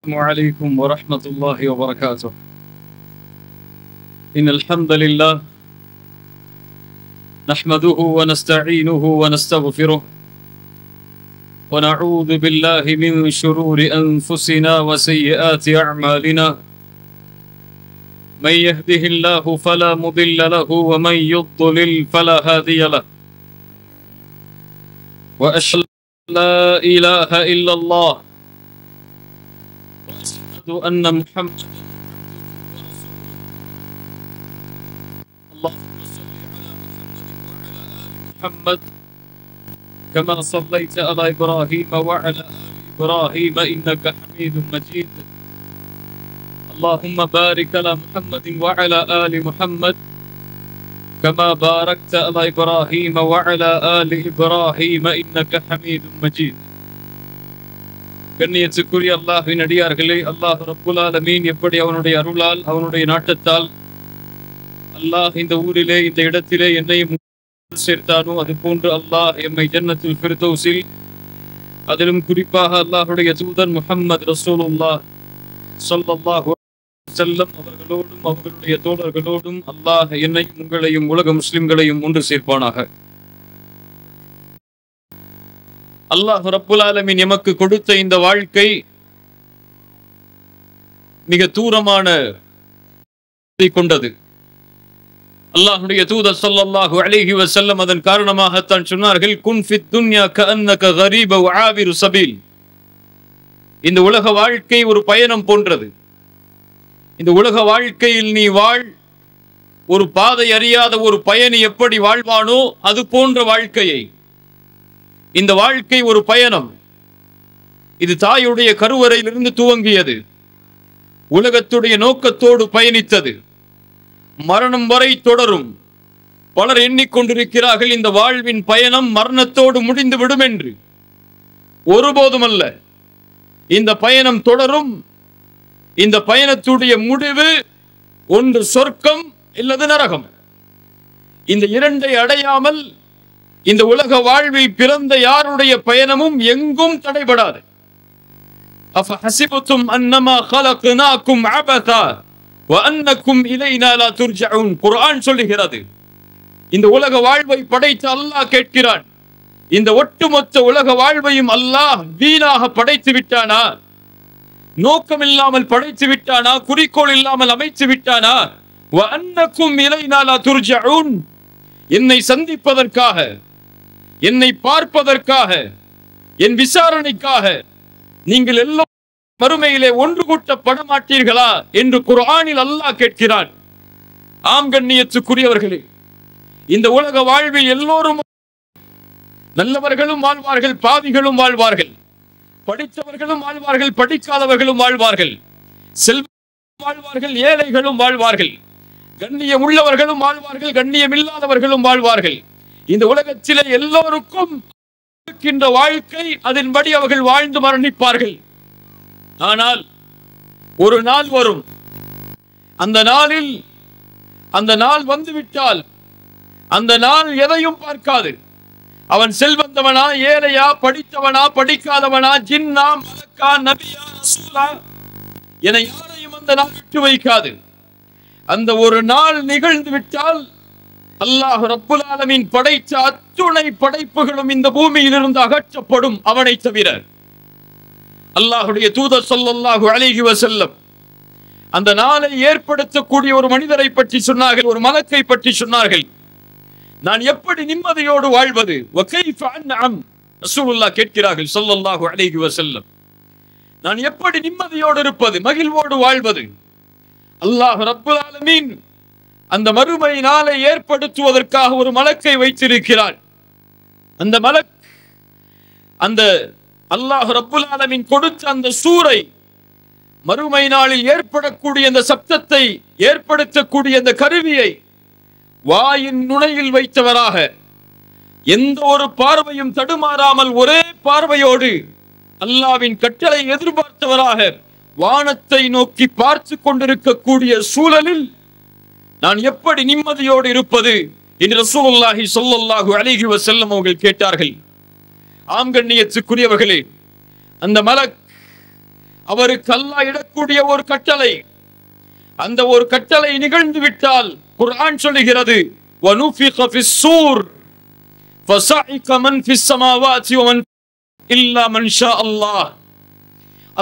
السلام عليكم ورحمة الله وبركاته. إن الحمد لله نحمده ونستعينه ونستغفره ونعوذ بالله من شرور أنفسنا وسيئات أعمالنا. من يهده الله فلا مضل له ومن يضلل فلا هادي له. وأشهد أن لا إله إلا الله وأشهد أن محمدا اللهم صل على محمد كما صليت على إبراهيم وعلى آل إبراهيم إنك حميد مجيد. اللهم بارك على محمد وعلى آل محمد كما باركت على إبراهيم وعلى آل إبراهيم إنك حميد مجيد. கண்ணியத்துக்குரிய அல்லாஹ்வின் அடியார்களே, அல்லாஹ் ரப்புல் ஆலமீன் எப்படி அவனுடைய அருளால் அவனுடைய நாட்டத்தால் அல்லாஹ் இந்த ஊரிலே இந்த இடத்திலே என்னையும் சேர்த்தானோ அது போன்று அல்லாஹ் எம்மை ஜன்னத்துல் ஃபிர்தௌஸில் அதிலும் குறிப்பாக அல்லாஹ்வுடைய தூதர் முஹம்மது ரசூலுல்லாஹ் ஸல்லல்லாஹு அலைஹி வஸல்லம் அவர்களோடும் அவர்களுடைய தோழர்களோடும் அல்லாஹ் என்னையும் உங்களையும் உலக முஸ்லிம்களையும் ஒன்று சேர்ப்பானாக. அல்லாஹ் ரப்புல் ஆலமீன் எமக்கு கொடுத்த இந்த வாழ்க்கை மிக தூரமான கொண்டது. அல்லாஹ்வுடைய தூதர் ஸல்லல்லாஹு அலைஹி வஸல்லம் அதன் காரணமாகத்தான் சொன்னார்கள், குன் ஃபித் துன்யா கஅன்னக கரீப வ ஆபிரு சபீல். இந்த உலக வாழ்க்கை ஒரு பயணம் போன்றது. இந்த உலக வாழ்க்கையில் நீ வாழ். ஒரு பாதை அறியாத ஒரு பயணி எப்படி வாழ்வானோ அது போன்ற வாழ்க்கையை. இந்த வாழ்க்கை ஒரு பயணம். இது தாயுடைய கருவறையிலிருந்து துவங்கியது. உலகத்துடைய நோக்கத்தோடு பயணித்தது. மரணம் வரை தொடரும். பலர் எண்ணிக்கொண்டிருக்கிறார்கள் இந்த வாழ்வின் பயணம் மரணத்தோடு முடிந்து விடும் என்று. ஒருபோதும் அல்ல. இந்த பயணம் தொடரும். இந்த பயணத்துடைய முடிவு ஒன்று சொர்க்கம் இல்லது நரகம். இந்த இரண்டை அடையாமல் இந்த உலக வாழ்வில் பிறந்த யாருடைய பயணமும் எங்கும் தடைபடாது. அஃபஹஸிபதும் அன்னமா خلقناكم عبثا وانكم الينا لا ترجعون. குர்ஆன் சொல்லுகிறது, இந்த உலக வாழ்வை படைத்த அல்லாஹ் கேட்கிறான், இந்த ஒட்டுமொத்த உலக வாழ்வையும் அல்லாஹ் வீணாக படைத்து விட்டானா? நோக்கம் இல்லாமல் படைத்து விட்டானா? குறிக்கோள் இல்லாமல் அமைத்து விட்டானா? وانكم الينا لا ترجعون. என்னை சந்திப்பதற்காக, என்னை பார்ப்பதற்காக, என் விசாரணைக்காக நீங்கள் எல்லோரும் மறுமையிலே ஒன்று கூட்டப்பட மாட்டீர்களா என்று குர்ஆனில் அல்லாஹ் கேட்கிறான். ஆம் கண்ணியத்துக்குரியவர்களே, இந்த உலக வாழ்வில் எல்லோரும் நல்லவர்களும் வாழ்வார்கள், பாவிகளும் வாழ்வார்கள், படித்தவர்களும் வாழ்வார்கள், படிக்காதவர்களும் வாழ்வார்கள், செல்வர்களும் வாழ்வார்கள், ஏழைகளும் வாழ்வார்கள், கண்ணியம் உள்ளவர்களும் வாழ்வார்கள், கண்ணியம் இல்லாதவர்களும் வாழ்வார்கள். இந்த உலகத்திலே எல்லோருக்கும் இருக்கின்ற வாழ்க்கை, அதன்படி அவர்கள் வாழ்ந்து மரணிப்பார்கள். ஆனால் ஒரு நாள் வரும். அந்த நாளில், அந்த நாள் வந்துவிட்டால் அந்த நாள் எதையும் பார்க்காது. அவன் செல்வந்தவனா, ஏழையா, படித்தவனா, படிக்காதவனா, ஜின்னா, மலக்கா, நபியா, ரசூலா என யாரையும் அந்த நாள் விட்டு வைக்காது. அந்த ஒரு நாள் நிகழ்ந்து விட்டால் அல்லாஹ் ரப்புல் ஆலமீன் படைத்த அத்துணை படைப்புகளும் இந்த பூமியில் இருந்து அகற்றப்படும், அவனை தவிர. அல்லாஹ்வுடைய தூதர் ஸல்லல்லாஹு அலைஹி வஸல்லம் அந்த நாளை ஏற்படுத்தக்கூடிய ஒரு மனிதரை பற்றி சொன்னார்கள், ஒரு மலக்கை பற்றி சொன்னார்கள். நான் எப்படி நிம்மதியோடு வாழ்வது? வகைஃப அன்அம். ரசூலுல்லாஹ் கேட்கிறார்கள் ஸல்லல்லாஹு அலைஹி வஸல்லம், நான் எப்படி நிம்மதியோடு இருப்பது, மகிழ்வோடு வாழ்வது? அல்லாஹ் ரப்புல் ஆலமீன் அந்த மறுமை நாளை ஏற்படுத்துவதற்காக ஒரு மலக்கை வைத்திருக்கிறார். அந்த மலக், அந்த அல்லாஹ் ரப்புல் ஆலமீன் கொடுத்த அந்த சூரை, மறுமை நாளில் ஏற்படக்கூடிய அந்த சப்தத்தை ஏற்படுத்தக்கூடிய அந்த கருவியை வாயின் நுனையில் வைத்தவராக, எந்த ஒரு பார்வையும் தடுமாறாமல் ஒரே பார்வையோடு அல்லாஹ்வின் கட்டளை எதிர்பார்த்தவராக வானத்தை நோக்கி பார்த்து கொண்டிருக்கக்கூடிய சூழலில் நான் எப்படி நிம்மதியோடு இருப்பது என்று ரசூலுல்லாஹி ஸல்லல்லாஹு அலைஹி வஸல்லம் அவர்கள் கேட்டார்கள். ஆம் கண்ணியத்துக்குரியவர்களே, அந்த மலக் அவருக்கு அல்லாஹ் இடக்கூடிய ஒரு கட்டளை. அந்த ஒரு கட்டளை நிகழ்ந்து விட்டால் குர்ஆன் சொல்லுகிறது, وَنُفِخَ فِي الصُّورِ فَصَعِقَ مَنْ فِي السَّمَاوَاتِ وَمَنْ إِلَّا مَنْ شَاءَ اللَّهُ.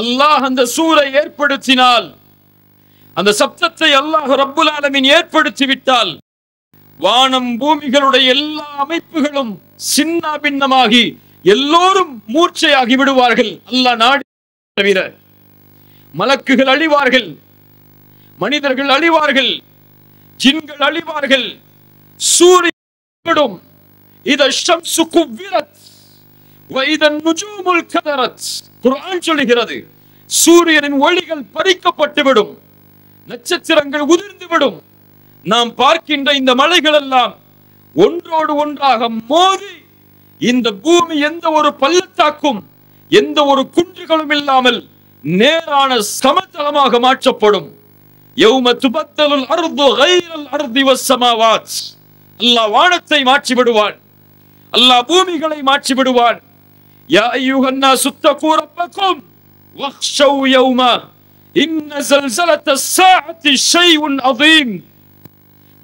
அல்லாஹ் அந்த சூரை ஏற்படுத்தினால், அந்த சப்தத்தை அல்லாஹ் ரப்புல் ஆலமீன் ஏற்படுத்தி விட்டால், வானம் பூமிகளுடைய எல்லா அமைப்புகளும் சின்ன பின்னமாகி எல்லோரும் மூர்ச்சையாகி விடுவார்கள். அல்லாஹ் நாடி தவிர மலக்குகள் அழிவார்கள், மனிதர்கள் அழிவார்கள், ஜின்கள் அழிவார்கள், சூரியன் இத ஷம்சு குவ்விரத் வ இத நுஜூமுல் கதரத். குர்ஆன் சொல்லுகிறது, சூரியனின் ஒளிகள் பறிக்கப்பட்டுவிடும், நட்சத்திரங்கள் உதிர்ந்துவிடும். நாம் பார்க்கின்ற இந்த மலைகள் எல்லாம் ஒன்றோடு ஒன்றாக மோதி இந்த பூமி எந்த ஒரு பள்ளத்தாக்கும் எந்த ஒரு குன்றுகளும் இல்லாமல் நேரான சமதளமாக மாற்றப்படும். யௌம துபத்தலுல் அர்து கைரல் அர்தி வஸ்ஸமாவாத். அல்லாஹ் வானத்தை மாற்றி விடுவான், அல்லாஹ் பூமிகளை மாற்றி விடுவான். யா அய்யுஹன் நாஸ் தக்கூ ரப்பக்கும் வக்ஷௌ யௌம இன்ன ஸல்ஸலத்தஸ் ஸாஅத்தி ஷைஉன் அதீம்.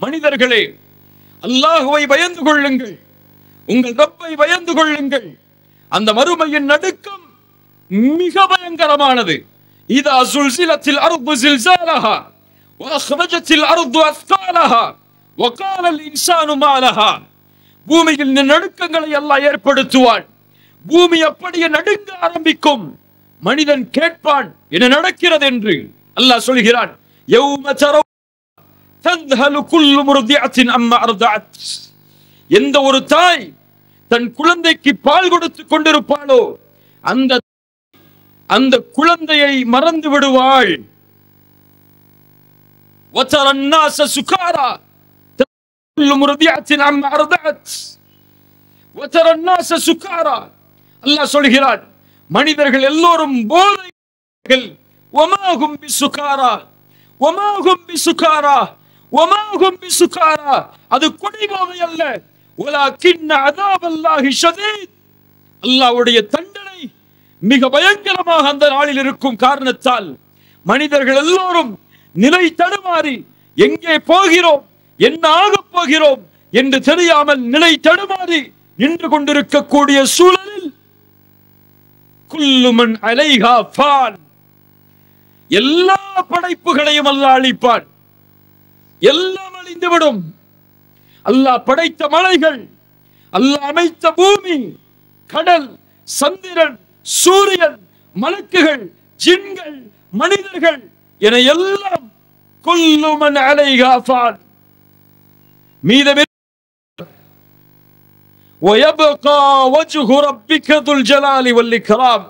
மனிதர்களே, அல்லாஹ்வை பயந்து கொள்ளுங்கள், உங்கள் ரப்பை பயந்து கொள்ளுங்கள். அந்த மறுமையின் நடுக்கம் மிக பயங்கரமானது. இதா ஸுல்ஸிலத்தில் அர்து ஸில்ஸாலஹா வ அக்ரஜத்தில் அர்து அஸ்காலஹா வ காலல் இன்சானு மா லஹா. பூமியில் நடுக்கங்களை அல்லாஹ் ஏற்படுத்துவான். பூமி அப்படியே நடுங்க ஆரம்பிக்கும். மனிதன் கேட்பான், என்ன நடக்கிறது என்று. அல்லாஹ் சொல்கிறான், யௌம தரவு தன்ஹலு குல்லு முர்திஅத்தின் அம்மா அர்தஅத். எந்த ஒரு தாய் தன் குழந்தைக்கு பால் கொடுத்து கொண்டிருப்பாளோ அந்த குழந்தையை மறந்து விடுவாள். وترى الناس سكارى كل مرضعة عما أرضعت وترى الناس سكارى. அல்லாஹ் சொல்கிறான், மனிதர்கள் எல்லோரும் போதைகள். وما هم بسكارى وما هم بسكارى وما هم بسكارى. அது குடிபோதை அல்ல. ولكن عذاب الله شديد. அல்லாஹ்வுடைய தண்டனை மிக பயங்கரமாக அந்த நாளில் இருக்கும் காரணத்தால் மனிதர்கள் எல்லோரும் நிலை தடுமாறி எங்கே போகிறோம், என்ன ஆகப் போகிறோம் என்று தெரியாமல் நிலை தடுமாறி நின்று கொண்டிருக்கக்கூடிய சூழலில் குல்லு மன் அலைஹா ஃபான். எல்லா படைப்புகளையும் அல்லாஹ் அழிப்பான், எல்லாம் அழிந்துவிடும். அல்லாஹ் படைத்த மலைகள், அல்லாஹ் அமைத்த பூமி, கடல், சந்திரன், சூரியன், மலக்குகள், ஜின்கள், மனிதர்கள் என எல்லாம் குல்லு மன் அலைஹா ஃபான். மீதம் وَيَبْقَى وَجْهُ رَبِّكَ ذُو الْجَلَالِ وَالْإِكْرَامِ.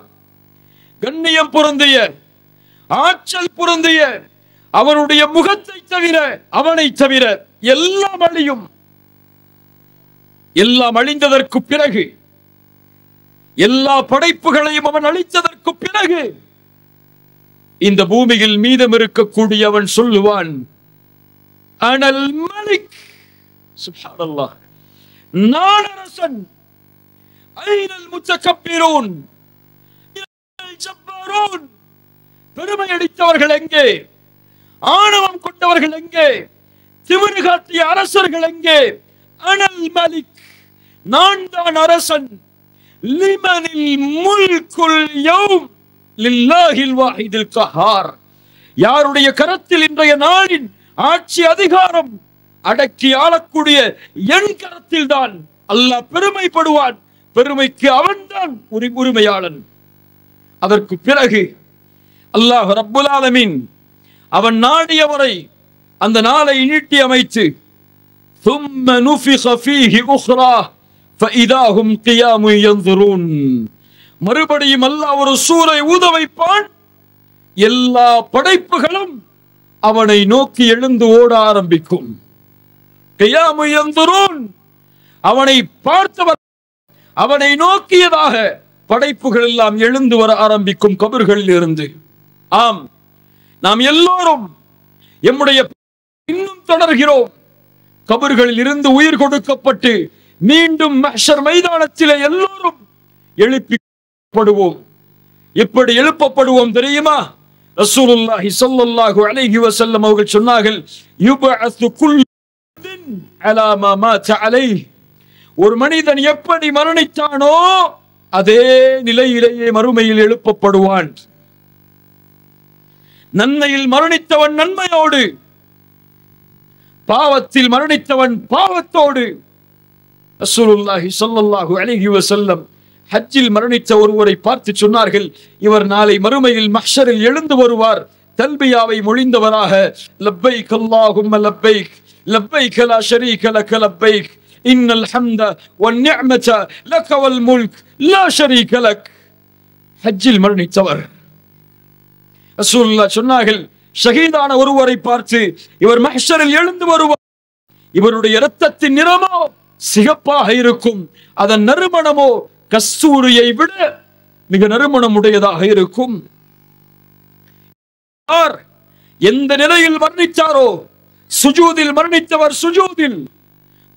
கண்ணியம் பொருந்திய, ஆற்றல் பொருந்திய அவனுடைய முகத்தை தவிர, அவனை தவிர எல்லாம் அழியும். எல்லாம் அழிந்ததற்கு பிறகு, எல்லா படைப்புகளையும் அவன் அழித்ததற்கு பிறகு இந்த பூமியில் மீதம் இருக்கக்கூடிய அவன் சொல்லுவான், அனல் மலிக். சுப்ஹானல்லாஹ், நான் அரசன். ஐனல் முத்தகப்பிரூன் ஜப்பாரூன். பெருமை அடித்தவர்கள் எங்கே? ஆணவம் கொண்டவர்கள் எங்கே? திமிரு காட்டிய அரசர்கள் எங்கே? அனல் மலிக், நான் தான் அரசன். லிமனில் முல்குல் யௌம் லில்லாஹில் வாஹிதில் கஹார். யாருடைய கரத்தில் இன்றைய நாளின் ஆட்சி அதிகாரம் அடக்கி ஆளக்கூடிய என் கரத்தில் தான் அல்லாஹ் பெருமைப்படுவான். பெருமைக்கு அவன்தான் உரிமையாளன். அதற்கு பிறகு அல்லாஹ் ரப்புல் ஆலமீன் அவன் நாடியவரை அந்த நாளை நீட்டி அமைத்து ثم نفخ فيه أخرى فإذا هم قيام ينظرون. மறுபடியும் அல்லாஹ் ஒரு சூரை ஊத வைப்பான். எல்லா படைப்புகளும் அவனை நோக்கி எழுந்து ஓட ஆரம்பிக்கும். கியாமு யன்துரூன், அவனை பார்த்தவர், அவனை நோக்கியதாக படைப்புகள் எல்லாம் எழுந்து வர ஆரம்பிக்கும் கபர்களில் இருந்து. ஆம், நாம் எல்லோரும் எம்முடைய இன்னும் தொடர்கிறோம். கபர்களில் இருந்து உயிர் கொடுக்கப்பட்டு மீண்டும் மஹ்ஷர் மைதானத்திலே எல்லோரும் எழுப்பிப்படுவோம். எப்படி எழுப்பப்படுவோம் தெரியுமா? ரசூலுல்லாஹி ஸல்லல்லாஹு அலைஹி வஸல்லம் அவர்கள் சொன்னார்கள், யுபஅஸு குல்லுன் அலா மா மாத அலைஹி. ஒரு மனிதன் எப்படி மரணித்தானோ அதே நிலையிலேயே மறுமையில் எழுப்பப்படுவான். நன்மையில் மரணித்தவன் நன்மையோடு, பாவத்தில் மரணித்தவன் பாவத்தோடு. ரசூலுல்லாஹி ஸல்லல்லாஹு அலைஹி வஸல்லம் ஹஜ்ஜில் மரணித்த ஒருவரை பார்த்து சொன்னார்கள், இவர் நாளை மறுமையில் மஹ்ஷரில் எழுந்து வருவார் தல்பியாவை மொழிந்தவராக. லப்பைக் அல்லாஹும்ம லப்பைக், லப்பைக் லா ஷரீக லக லப்பைக், இன்னல் ஹம்த வன் நிஅமத லக வல் முல்க் லா ஷரீக லக். ஹஜ்ஜில் மரணித்தவர். ரசூலுல்லாஹ் சொன்னார்கள், ஷஹீதான ஒருவரை பார்த்து இவர் மஹ்ஷரில் எழுந்து வருவார். இவருடைய இரத்தத்தின் நிறமோ சிகப்பாக இருக்கும், அதன் நறுமணமோ கஸ்தூரியை விட மிக நறுமணம் உடையதாக இருக்கும். எந்த நிலையில் மரணித்தாரோ, சுஜூதில் மரணித்தவர் சுஜூதில்,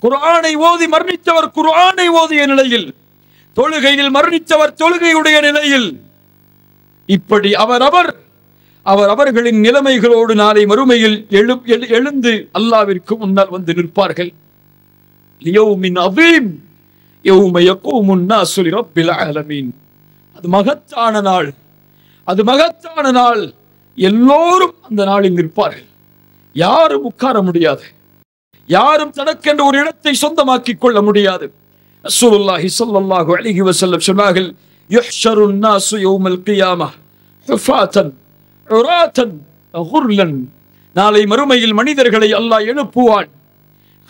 குர்ஆனை ஓதி மரணித்தவர் குர்ஆனை ஓதிய நிலையில், தொழுகையில் மரணித்தவர் தொழுகையுடைய நிலையில், இப்படி அவர்களின் நிலைமைகளோடு நாளை மறுமையில் எழுந்து அல்லாஹ்விற்கு முன்னால் வந்து நிற்பார்கள். லியௌமின் அதீம் யௌம யகூமுன் நாஸு லிரப்பில் ஆலமீன். அது மகத்தான நாள், அது மகத்தான நாள். எல்லோரும் அந்த நாளில் நிற்பார்கள். யாரும் உட்கார முடியாது, யாரும் தனக்கென்ற ஒரு இடத்தை சொந்தமாக்கிக் கொள்ள முடியாது. ரசூலுல்லாஹி ஸல்லல்லாஹு அலைஹி வஸல்லம் சொன்னார்கள், யுஹ்ஷருன் நாஸு யௌமல் கியாமஹ் ஹுஃபாத்தன் உராத்தன் குர்லன். நாளை மறுமையில் மனிதர்களை அல்லாஹ் எழுப்புவான்,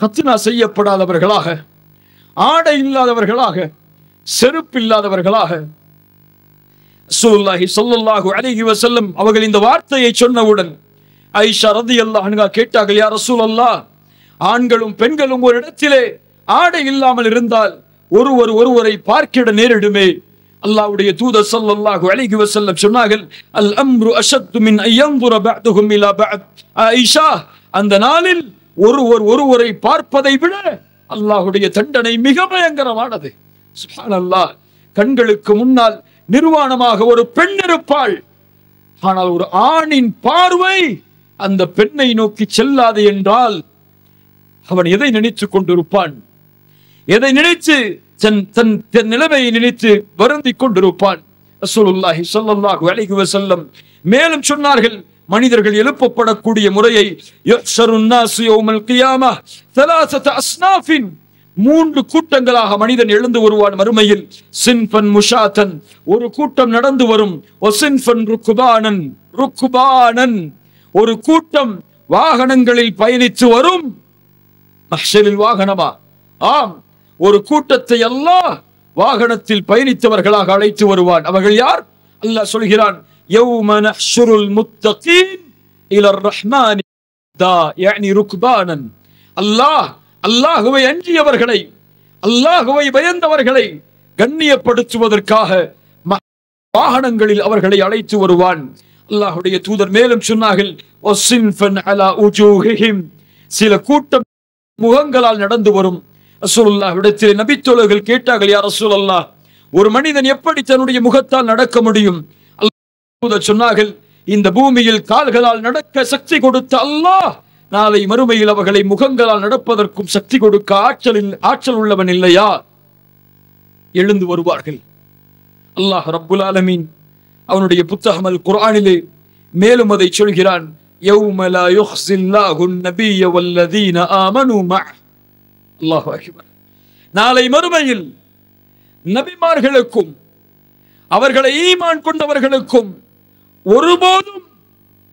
ஹத்னா செய்யப்படாதவர்களாக, ஆடை இல்லாதவர்களாக, செருப்பு இல்லாதவர்களாக. ரசூலுல்லாஹி ஸல்லல்லாஹு அலைஹி வஸல்லம் அவர்கள் இந்த வார்த்தையை சொன்னவுடன் ஆயிஷா ரலியல்லாஹு அன்ஹா கேட்டார்கள், யா ரசூலல்லாஹ், ஆண்களும் பெண்களும் ஒரு இடத்திலே ஆடை இல்லாமல் இருந்தால் ஒருவரை பார்க்கிட நேரிடுமே. அல்லாஹ்வுடைய தூதர் ஸல்லல்லாஹு அலைஹி வஸல்லம் சொன்னார்கள், அல் அம்ரு அஷத்து மின் அய்யன்துர பஅதுஹும் இலா பஅத். ஆயிஷா, அந்த நாளில் ஒருவரை பார்ப்பதை விட அல்லாஹ்வுடைய தண்டனை மிக பயங்கரமானது. சுப்ஹானல்லாஹ். கண்களுக்கு முன்னால் நிர்வாணமாக ஒரு பெண் இருப்பாள், ஆனால் ஒரு ஆணின் பார்வை அந்த பெண்ணை நோக்கி செல்லாது என்றால் அவன் எதை நினைத்துக் கொண்டிருப்பான்? எதை நினைத்து தன் நிலைமையை நினைத்து வருந்திக் கொண்டிருப்பான்? ரசூலுல்லாஹி ஸல்லல்லாஹு அலைஹி வஸல்லம் மேலும் சொன்னார்கள், மனிதர்கள் எழுப்பப்படக்கூடிய முறையை, யுஹ்ஷருன் நாஸு யௌமல் கியாமஹ் ثلاثه அஸ்னாஃப், மூன்று கூட்டங்களாக மனிதன் எழுந்து வருவான் மறுமையில். சின்ஃபன் முஷாத்தன், ஒரு கூட்டம் நடந்து வரும். வசின்ஃபன் ருக்குபானன், ஒரு கூட்டம் வாகனங்களில் பயணித்து வரும். மஹ்ஷரில் வாகனமா? ஆம், ஒரு கூட்டத்தை அல்லாஹ் வாகனத்தில் பயணித்தவர்களாக அழைத்து வருவான். அவர்கள் யார்? அல்லாஹ் சொல்கிறான், யௌம நஹ்ஷுருல் முத்தகீன் இலர் ரஹ்மான் தா, يعني ருக்பானன். அல்லாஹ்வை அஞ்சியவர்களை, அல்லாஹ்வை பயந்தவர்களை கண்ணியப்படுத்துவதற்காக வாகனங்களில் அவர்களை அழைத்து வருவான். அல்லாஹ்வுடைய தூதர் மேலும் சொன்னார்கள், வஸின்ஃபன் அலா உஜூஹிஹிம், சில கூட்டம் முகங்களால் நடந்து வரும். ரசூலுல்லாஹ் இடத்தில் நபித்தோழர்கள் கேட்டார்கள், யா ரசூலல்லாஹ், ஒரு மனிதன் எப்படி தன்னுடைய முகத்தால் நடக்க முடியும்? அல்லாஹ் சொன்னார்கள், இந்த பூமியில் கால்களால் நடக்க சக்தி கொடுத்த அல்லாஹ் நாளை மறுமையில் அவர்களை முகங்களால் நடப்பதற்கும் சக்தி கொடுக்க ஆற்றல் உள்ளவன் இல்லையா? எழுந்து வருவார்கள். அல்லாஹ் ரப்புல் ஆலமீன் அவனுடைய புத்தகம் அல் குர்ஆனிலே மேலும் அதை சொல்கிறான், யௌம லா யுஹ்ஸில்லாஹுன் நபிய்ய வல்லதீன ஆமனூ மஅ. அல்லாஹு அக்பர். நாளை மறுமையில் நபிமார்களுக்கும் அவர்களை ஈமான் கொண்டவர்களுக்கும் ஒருபோதும்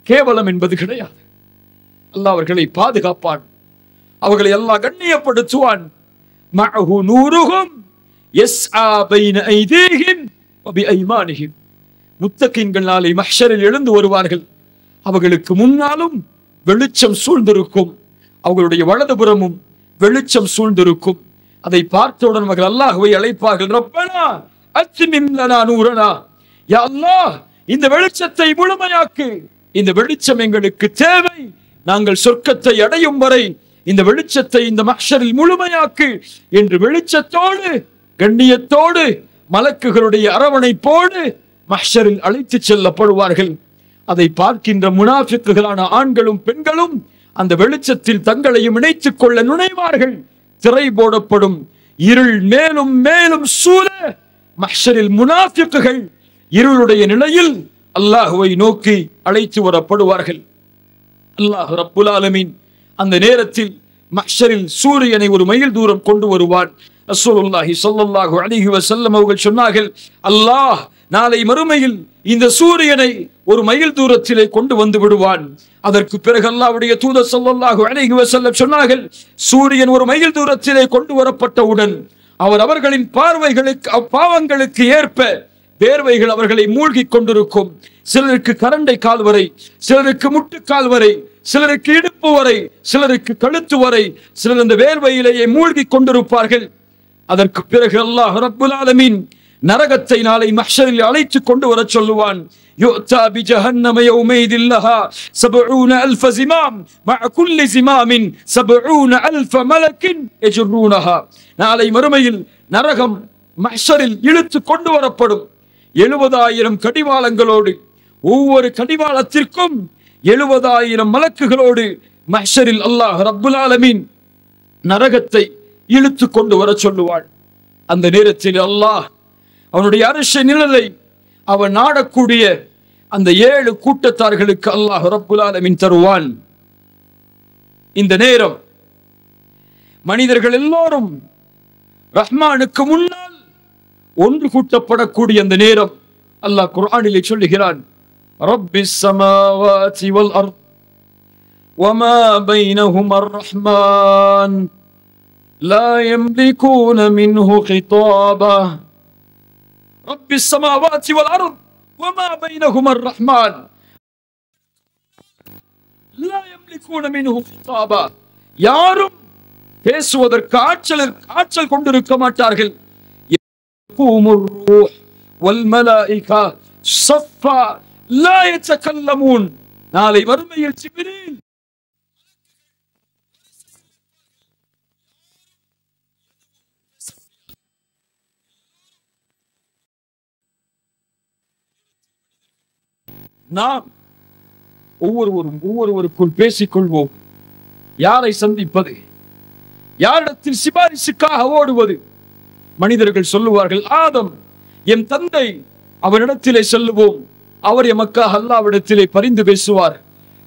கேவலம் என்பது கிடையாது. அல்லாஹ் அவர்களை பாதுகாப்பான், அவர்களை அல்லாஹ் கண்ணியப்படுத்துவான். மஅஹு நூருஹும் யஸ்ஆ பைன ஐதீஹிம் வ பிஐமானிஹிம். முத்தகீன்கள் நாளை மஹ்ஷரில் எழுந்து வருவார்கள். அவர்களுக்கு முன்னாலும் வெளிச்சம் சூழ்ந்திருக்கும், அவர்களுடைய வலதுபுறமும் வெளிச்சம் சூழ்ந்திருக்கும். அதை பார்த்தவுடன் அவர்கள் அல்லாஹ்வை அழைப்பார்கள், ரப்பனா அத்மிம் லனா நூரனா, யா அல்லாஹ், இந்த வெளிச்சத்தை முழுமையாக்கு, இந்த வெளிச்சம் எங்களுக்கு தேவை, நாங்கள் சொர்க்கத்தை அடையும் வரை இந்த வெளிச்சத்தை இந்த மஹ்ஷரில் முழுமையாக்கு என்று வெளிச்சத்தோடு கண்ணியத்தோடு மலக்குகளுடைய அரவணைப்போடு மஹ்ஷரில் அழைத்து செல்லப்படுவார்கள். அதை பார்க்கின்ற முனாஃபிக்குகளான ஆண்களும் பெண்களும் அந்த வெளிச்சத்தில் தங்களையும் இணைத்துக் கொள்ள நுழைவார்கள். திரை போடப்படும். இருள் மேலும் மேலும் சூழ மஹ்ஷரில் முனாஃபிக்குகள் இருளுடைய நிலையில் அல்லாஹ்வை நோக்கி அழைத்து வரப்படுவார்கள். அல்லாஹ் ரப்புல் ஆலமீன் அந்த நேரத்தில் மஹ்ஷரில் சூரியனை ஒரு மைல் தூரம் கொண்டு வருவான். ரசூலுல்லாஹி ஸல்லல்லாஹு அலைஹி வஸல்லம் அவர்கள் சொன்னார்கள், அல்லாஹ் நாளை மறுமையில் இந்த சூரியனை ஒரு மைல் தூரத்திலே கொண்டு வந்து விடுவான். அதற்கு பிறகு அல்லாஹ்வுடைய தூதர் ஸல்லல்லாஹு அலைஹி வஸல்லம் சொன்னார்கள், சூரியன் ஒரு மைல் தூரத்திலே கொண்டு வரப்பட்டவுடன் அவர்களின் பாவங்களுக்கு ஏற்ப வேர்வைகள் அவர்களை மூழ்கி கொண்டிருக்கும். சிலருக்கு கரண்டை கால் வரை, சிலருக்கு முட்டுக்கால் வரை, சிலருக்கு இடுப்பு வரை, சிலருக்கு கழுத்து வரை, சிலர் அந்த வேர்வையிலேயே மூழ்கி கொண்டிருப்பார்கள். அதற்கு பிறகு அல்லாஹ் ரப்புல் ஆலமீன் நரகத்தை நாளை மஹ்ஷரில் அழைத்து கொண்டு வர சொல்லுவான். யுத்தா பிஜஹன்னம யௌமைதில் லஹா 70000 ஜிமாம் மஅ குல்லி ஜிமாமின் 70000 மலக்கின் யஜ்ரூனஹா. நாளை மறுமையில் நரகம் மஹ்ஷரில் இழுத்து கொண்டு வரப்படும். 70000 கடிவாளங்களோடு, ஒவ்வொரு கடிவாளத்திற்கும் 70000 மலக்குகளோடு மஹ்ஷரில் அல்லாஹ் ரப்புல் ஆலமீன் நரகத்தை இழுத்து கொண்டு வர சொல்லுவாள். அந்த நேரத்தில் அல்லாஹ் அவனுடைய அரிசி நிழலை அவன் நாடக்கூடிய அந்த 7 கூட்டத்தார்களுக்கு அல்லாஹ் ரப்புல் ஆலமீன் தருவான். இந்த நேரம் மனிதர்கள் எல்லோரும் ரஹ்மானுக்கு முன்னால் ஒன்று கூட்டப்படக்கூடிய அந்த நேரம் அல்லாஹ் குர்ஆனிலே சொல்லுகிறான், ரப்பிஸ் ஸமாவாதி வல் அர்த் வமா பைனஹுமா அர்-ரஹ்மான் லா யம்லிகூன மின்ஹு கிதாபா. ரப்பிஸ் ஸமாவாதி வல் அர்த் வமா பைனஹுமா அர்-ரஹ்மான் லா யம்லிகூன மின்ஹு கிதாபா. யாரும் பேசுவதற்கு ஆற்றல் கொண்டிருக்க மாட்டார்கள். الروح والملائكة صفا لا يتكلمون. நாளை மறுமையில் ஜிப்ரீல் நாம் ஒவ்வொருவருக்குள் பேசிக்கொள்வோம். யாரை சந்திப்பது, யாரிடத்தில் சிபாரிசுக்காக ஓடுவது? மனிதர்கள் சொல்லுவார்கள், ஆதம் என் தந்தை, அவரிடத்திலே செல்லுவோம், அவர் எமக்காக அல்லாஹ்விடத்திலே பரிந்து பேசுவார்.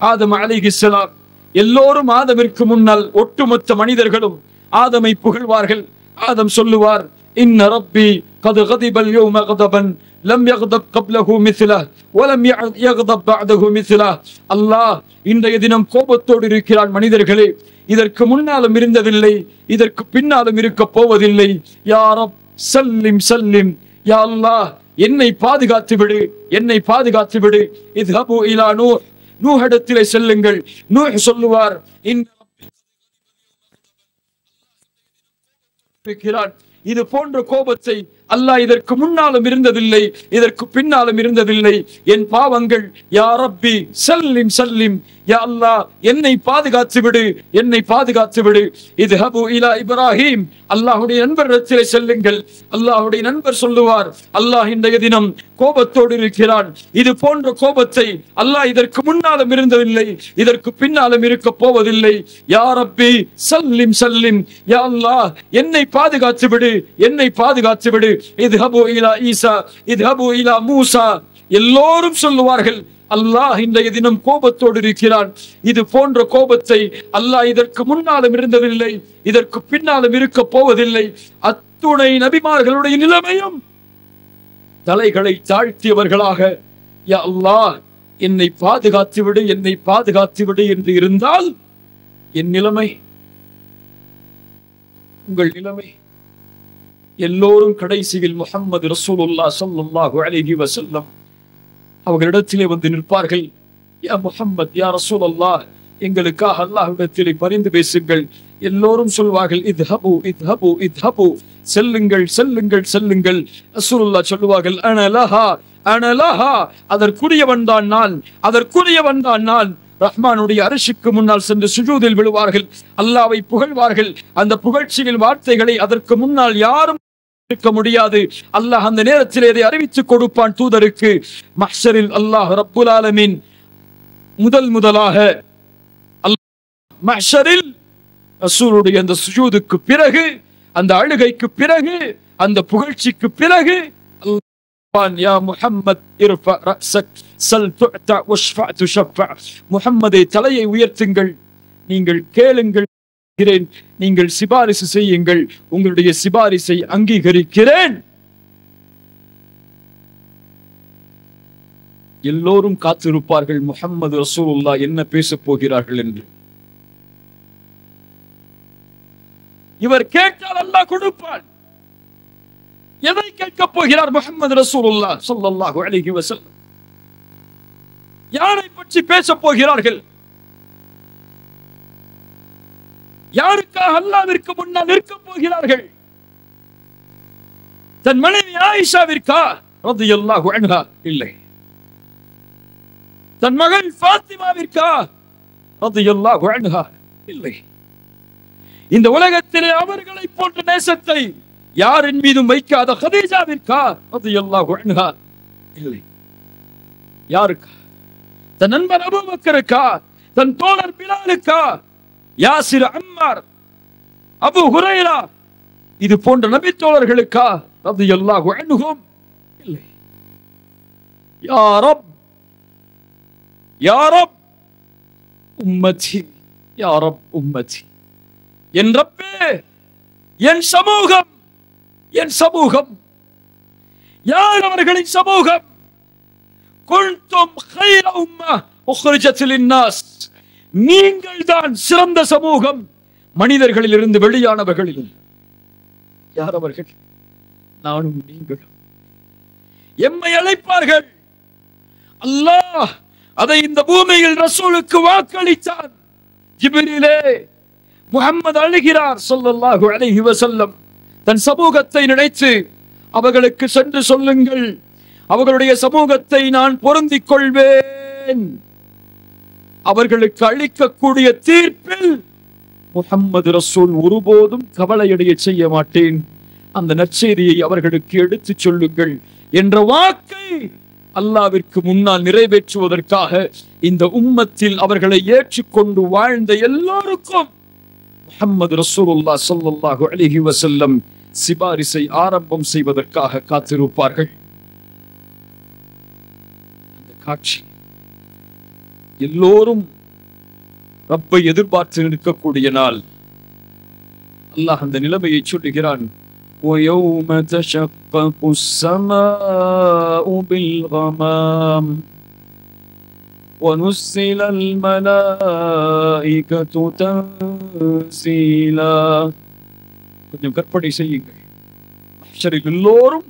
ஆதம் அலைஹிஸ்ஸலாம் எல்லோரும் ஆதமிற்கு முன்னால் ஒட்டுமொத்த மனிதர்களும் ஆதமை புகழ்வார்கள். ஆதம் சொல்லுவார், இன்ன ரப்பி கத் கதிபல் யௌம கதபன் லம் யக்தப் கப்லஹு மிஸ்லஹ் வலம் யக்தப் பஅதஹு மிஸ்லஹ். அல்லாஹ் இன்றைய தினம் கோபத்தோடு இருக்கிறான். மனிதர்களே, இதற்கு முன்னாலும் இருந்ததில்லை, இதற்கு பின்னாலும் இருக்க போவதில்லை. யா ரப் சல்லிம் சல்லிம், யா அல்லாஹ் என்னை பாதுகாத்து விடு, என்னை பாதுகாத்து விடு. இத்ஹபு இலா நூஹ், நூஹிடத்திலே செல்லுங்கள். நூஹ் சொல்லுவார், இது போன்ற கோபத்தை அல்லாஹ் இதற்கு முன்னாலும் இருந்ததில்லை, இதற்கு பின்னாலும் இருந்ததில்லை. என் பாவங்கள், யா ரப்பி சல்லிம் சல்லிம், யா அல்லாஹ் என்னை பாதுகாத்து விடு, என்னை பாதுகாத்து விடு. இத்ஹபு இலா இப்ராஹிம், அல்லாஹ்வுடைய நண்பரிடத்திலே செல்லுங்கள். அல்லாஹ்வுடைய நண்பர் சொல்லுவார், அல்லாஹ் இன்றைய தினம் கோபத்தோடு இருக்கிறான். இது போன்ற கோபத்தை அல்லாஹ் இதற்கு முன்னாலும் இருந்ததில்லை, இதற்கு பின்னாலும் இருக்க போவதில்லை. யா ரப்பி சல்லிம் சல்லிம், யா அல்லாஹ் என்னை பாதுகாத்து விடு, என்னை பாதுகாத்து விடு. இத்ஹபு இலா ஈசா, இத்ஹபு இலா மூசா. எல்லோரும் சொல்லுவார்கள், அல்லாஹ் இன்றைய தினம் கோபத்தோடு இருக்கிறான். இது போன்ற கோபத்தை அல்லாஹ் இதற்கு முன்னாலும் இருந்ததில்லை, இதற்கு பின்னாலும் இருக்க போவதில்லை. அத்துணை நபிமார்களுடைய நிலைமையும் தலைகளை தாழ்த்தியவர்களாக, யா அல்லாஹ் என்னை பாதுகாத்து விடு, என்னை பாதுகாத்து விடு என்று இருந்தால் என் நிலைமை, உங்கள் நிலைமை. எல்லோரும் கடைசியில் முஹம்மது ரசூலுல்லாஹ் ஸல்லல்லாஹு அலைஹி வஸல்லம் அவர்களிடத்திலே வந்து நிற்பார்கள். யா முஹம்மத், யா ரசூலல்லாஹ், எங்களுக்காக அல்லாஹ்விடத்திலே பரிந்து பேசுங்கள். எல்லோரும் சொல்வார்கள், இத்ஹபு இத்ஹபு இத்ஹபு, செல்லுங்கள் செல்லுங்கள் செல்லுங்கள். ரசூலுல்லாஹ் சொல்லுவார்கள், அனலஹா அனலஹா, அதற்குரியவன் தான் நான், அதற்குரியவன் தான் நான். ரஹ்மானுடைய அரிஷுக்கு முன்னால் சென்று சுஜூதில் விழுவார்கள், அல்லாஹ்வை புகழ்வார்கள். அந்த புகழ்ச்சியின் வார்த்தைகளை அதற்கு முன்னால் யாரும் இருக்க முடியாது. அல்லாஹ் அந்த நேரத்தில் இதை அறிவித்துக் கொடுப்பான் தூதருக்கு. மஹ்ஷரில் அல்லாஹ் ரப்புல் ஆலமீன் முதலாக மஹ்ஷரில் ரசூலுடைய அந்த சுஜூதுக்கு பிறகு, அந்த அழுகைக்கு பிறகு, அந்த புகழ்ச்சிக்கு பிறகு யா முஹம்மத் இர்ஃபா ரஅஸக் ஸல் துஅதா வஷ்ஃபா துஷஃபா, முஹம்மதே தலையை உயர்த்துங்கள், நீங்கள் கேளுங்கள், நீங்கள் சிபாரிசு செய்யுங்கள், உங்களுடைய சிபாரிசை அங்கீகரிக்கிறேன். எல்லோரும் காத்திருப்பார்கள் முஹம்மது ரசூலுல்லாஹ் என்ன பேசப் போகிறார்கள் என்று. இவர் கேட்டால் அல்லாஹ் கொடுப்பான். எதை கேட்கப் போகிறார் முஹம்மது ரசூலுல்லாஹ் ஸல்லல்லாஹு அலைஹி வஸல்லம்? யாரை பற்றி பேசப் போகிறார்கள்? யாருக்காக அல்லாஹ்விற்கு முன்னால் நிற்கப் போகிறார்கள்? தன் மனைவி ஆயிஷாவிற்கா ரலியல்லாஹு அன்ஹா? இல்லை. தன் மகள் ஃபாத்திமாவிற்கா ரலியல்லாஹு அன்ஹா? இல்லை. இந்த உலகத்திலே அவர்களை போன்ற நேசத்தை யாரின் மீதும் வைக்காத கதீஜாவிற்கா ரலியல்லாஹு அன்ஹா? இல்லை. யாருக்கா? தன் நண்பர் அபூபக்கருக்கா? தன் தோழர் பிலாலுக்கா? யாசிர், அம்மார், அபு ஹுரைரா, இது போன்ற நபி தோழர்களுக்கா ரலியல்லாஹு அன்ஹும்? இல்லை. யா ரப், யா ரப் உம்மதி, யா ரப் உம்மதி, என் ரப்பே, என் சமூகம், என் சமூகம். யார் அவர்களின் சமூகம்? குன்தும் கைர உம்மஹ் உக்ரிஜத் லின்னாஸ், நீங்கள் தான் சிறந்த சமூகம் மனிதர்களில் இருந்து வெளியானவர்களில். யார் அவர்கள்? நானும் நீங்களும். எம்மை அழைப்பார்கள். அல்லாஹ் அதை இந்த பூமியில் ரசூலுக்கு வாக்களித்தான். ஜிப்ரீலே, முஹம்மது அழுகிறார் ஸல்லல்லாஹு அலைஹி வஸல்லம். தன் சமூகத்தை நினைத்து அவர்களுக்கு சென்று சொல்லுங்கள், அவர்களுடைய சமூகத்தை நான் பொருந்திக் கொள்வேன். அவர்களுக்கு அளிக்கக்கூடிய தீர்ப்பில் முஹம்மது ரசூல் ஒருபோதும் கவலையடைய செய்ய மாட்டேன். அந்த நற்செய்தியை அவர்களுக்கு எடுத்துச் சொல்லுங்கள் என்ற வாக்கை அல்லாஹ்விற்கு முன்னால் நிறைவேற்றுவதற்காக இந்த உம்மத்தில் அவர்களை ஏற்றுக்கொண்டு வாழ்ந்த எல்லோருக்கும் முஹம்மது ரசூலுல்லாஹ் ஸல்லல்லாஹு அலைஹி வஸல்லம் சிபாரிசை ஆரம்பம் செய்வதற்காக காத்திருப்பார்கள். அந்த காட்சி எல்லோரும் ரப்பை எதிர்பார்த்து நிற்கக்கூடிய நாள். அல்லாஹ் அந்த நிலைமையை சொல்லுகிறான். وَيَوْمَ تَشَقَّقُ السَّمَاءُ بِالْغَمَامِ وَنُزِّلَ الْمَلَائِكَةُ تَنزِيلًا. கொஞ்சம் கற்பனை செய்யுங்கள். மஹ்ஷரில் எல்லோரும்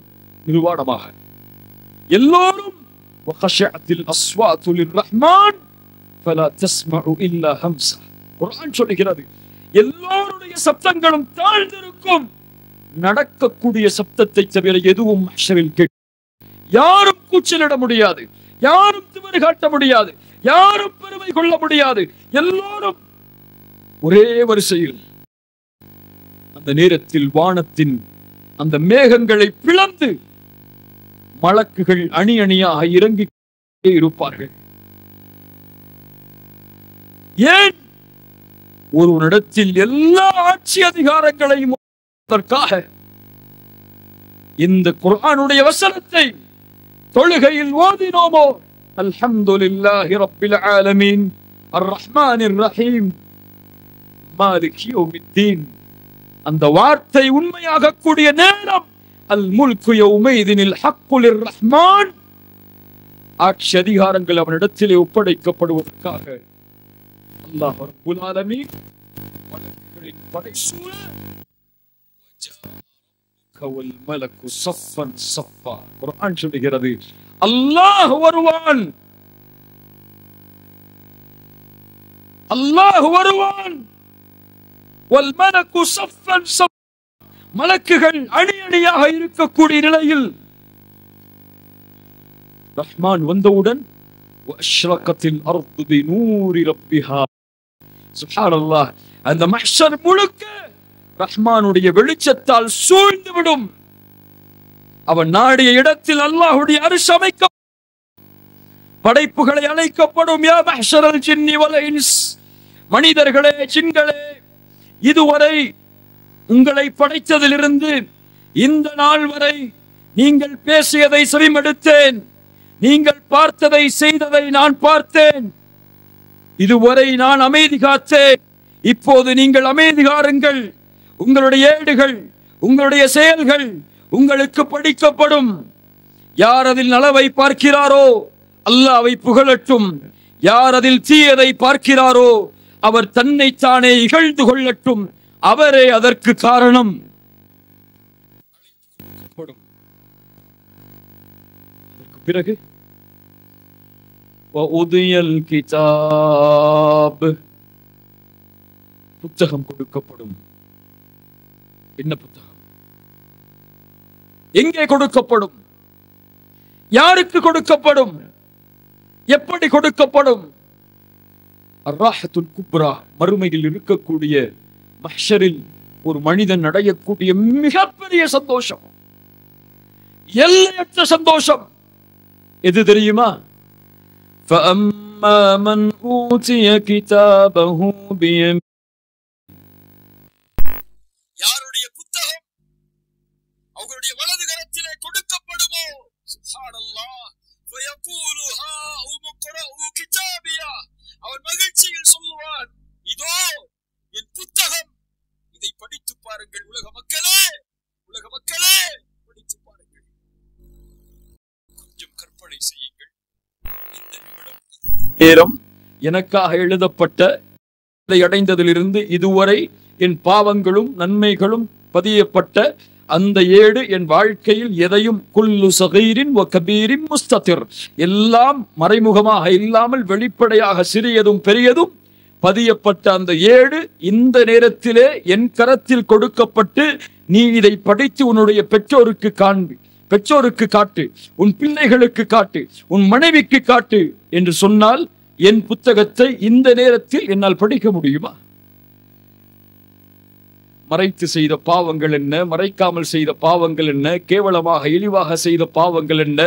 நிர்வாணமாக, எல்லோரும் وَخَشَعَتِ الْأَصْوَاتُ لِلرَّحْمَنِ فَلَا تَسْمَعُ إِلَّا هَمْسًا. குர்ஆன் சொல்லுகிறது, எல்லோருடைய சப்தங்களும் தாழ்ந்திருக்கும். நடக்கக்கூடிய சப்தத்தை தவிர எதுவும் மஹ்ஷரில் கேட்க, யாரும் கூச்சலிட முடியாது, யாரும் திமிரு காட்ட முடியாது, யாரும் பெருமை கொள்ள முடியாது. எல்லோரும் ஒரே வரிசையில் அந்த நேரத்தில் வானத்தின் அந்த மேகங்களை பிளந்து மலக்குகள் அணி அணியாக இறங்கி இருப்பார்கள். ஏன்? ஒருவனிடத்தில் எல்லா ஆட்சி அதிகாரங்களையும் இந்த குர்ஆனுடைய வசனத்தை தொழுகையில் ஓதினோமோ, அல்ஹம்துலில்லாஹி ரப்பில் ஆலமீன் அர் ரஹ்மானிர் ரஹீம் மாலிக் யௌமித்தீன், அந்த வார்த்தை உண்மையாக கூடிய நேரம் அல் முல்கு யௌமைதினில் ஹக்கு லிர்ரஹ்மான், ஆட்சி அதிகாரங்கள் அவனிடத்திலே ஒப்படைக்கப்படுவதற்காக அல்லாஹ் ரப்புல் ஆலமீன் மலக்குகளின் படைசூழ வல்மலக்கு ஸஃபன் ஸஃபா. குர்ஆன் சொல்லுகிறது, அல்லாஹ் வருவான், அல்லாஹ் வருவான். வல்மலக்கு ஸஃபன் ஸஃபா, மலக்குகள் அணி அணியாக இருக்கக்கூடிய நிலையில் ரஹ்மான் வந்தவுடன் வஅஷ்ரகத்தில் அர்து பிநூரி ரப்பிஹா. சுப்ஹானல்லாஹ், அந்த மஹ்ஷர் முழுக்க ரஹ்மானுடைய வெளிச்சத்தால் சூழ்ந்துவிடும். அவன் நாடிய இடத்தில் அல்லாஹ்வுடைய அர்ஷ் அமைக்க, படைப்புகளை அழைக்கப்படும். யா மஹ்ஷரல் ஜின்னி வல் இன்ஸ், மனிதர்களே ஜின்களே, இதுவரை உங்களை படைத்ததிலிருந்து இந்த நாள் வரை நீங்கள் பேசியதை செவிமடுத்தேன், நீங்கள் பார்த்ததை செய்ததை நான் பார்த்தேன். இதுவரை நான் அமைதி காத்தேன், இப்போது நீங்கள் அமைதி காருங்கள். உங்களுடைய ஏடுகள், உங்களுடைய செயல்கள் உங்களுக்கு படிக்கப்படும். யார் அதில் நலவை பார்க்கிறாரோ அல்லாஹ்வை புகழட்டும், யார் அதில் தீயதை பார்க்கிறாரோ அவர் தன்னைத்தானே இகழ்ந்து கொள்ளட்டும், அவரே அதற்கு காரணம். அதற்கு பிறகு புத்தகம் கொடுக்கப்படும். என்ன புத்தகம்? எங்கே கொடுக்கப்படும்? யாருக்கு கொடுக்கப்படும்? எப்படி கொடுக்கப்படும்? அர்ராஹத்துல் குப்ரா, மறுமையில் இருக்கக்கூடிய மஹ்ஷரில் ஒரு மனிதன் அடையக்கூடிய மிகப்பெரிய சந்தோஷம், எல்லையற்ற சந்தோஷம் எது தெரியுமா? فَأَمَّا مَنْ أُوتِيَ كِتَابَهُ بِيَمِينِهِ, யாருடைய புத்தகம் அவர்களுடைய வலது கரத்திலே கொடுக்கப்படுமோ, சுப்ஹானல்லாஹ், فَيَقُولُ هَاؤُمُ اقْرَءُوا كِتَابِيَهْ, அவன் மகிழ்ச்சியில் சொல்லுவான், இதோ என் புத்தகம், இதை படித்து பாருங்கள். உலக மக்களே, உலக மக்களே, படித்து பாருங்கள். கொஞ்சம் கற்பனை செய்யுங்கள். இந்த நிமிடம், நேரம் எனக்காக எழுதப்பட்ட, அடைந்ததிலிருந்து இதுவரை என் பாவங்களும் நன்மைகளும் பதியப்பட்ட அந்த ஏடு என் வாழ்க்கையில் எதையும் குல்லு சகீரின் வ கபீரின் முஸ்ததிர், எல்லாம் மறைமுகமாக இல்லாமல் வெளிப்படையாக சிறியதும் பெரியதும் பதியப்பட்ட அந்த ஏடு இந்த நேரத்திலே என் கரத்தில் கொடுக்கப்பட்டு, நீ இதை படித்து உன்னுடைய பெற்றோருக்கு காண்பி, பெற்றோருக்கு காட்டு, உன் பிள்ளைகளுக்கு காட்டு, உன் மனைவிக்கு காட்டு என்று சொன்னால் என் புத்தகத்தை இந்த நேரத்தில் என்னால் படிக்க முடியுமா? மறைத்து செய்த பாவங்கள் என்ன, மறைக்காமல் செய்த பாவங்கள் என்ன, கேவலமாக இழிவாக செய்த பாவங்கள் என்ன,